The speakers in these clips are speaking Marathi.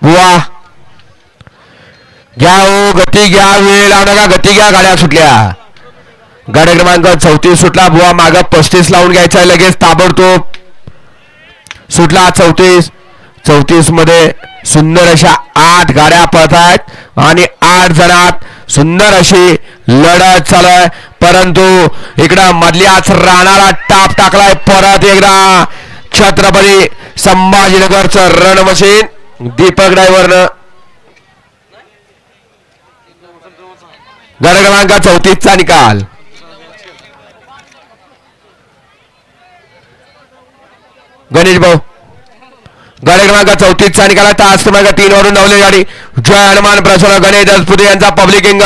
बुवा घ्या हो, गती घ्या, वेळ लावू नका, गती घ्या. गाड्या सुटल्या. गाडी क्रमांक 34 सुटला. बुवा माग 35 लावून घ्यायचा लगेच ताबडतोब. सुटला 34 मध्ये सुंदर अशा 8 गाड्या पळत आहेत आणि 8 जणात सुंदर अशी लढत चालू आहे. परंतु इकडं मधल्याच राणाला टाप टाकलाय. परत एकदा छत्रपती संभाजीनगरचं रण मशीन दीपक ड्रायव्हरनं गाडी क्रमांक 34 चा निकाल. गणेश भाऊ गाडी क्रमांक 34 चा निकाल. तास क्रमांक 3 वरून धावली गाडी. जय हनुमान प्रसन्न गणेश दसपुते यांचा पब्लिक किंग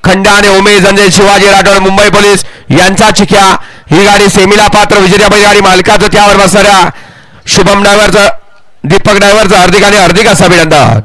खंडा आणि उमेश संजय शिवाजी राठोड मुंबई पोलीस यांचा चिख्या. ही गाडी सेमीला पात्र विजेत्या बैलगाडी मालकाचं त्यावर बसणाऱ्या शुभम ड्रायव्हरचं दीपक ड्रायव्हरचं हार्दिक अभिनंदन.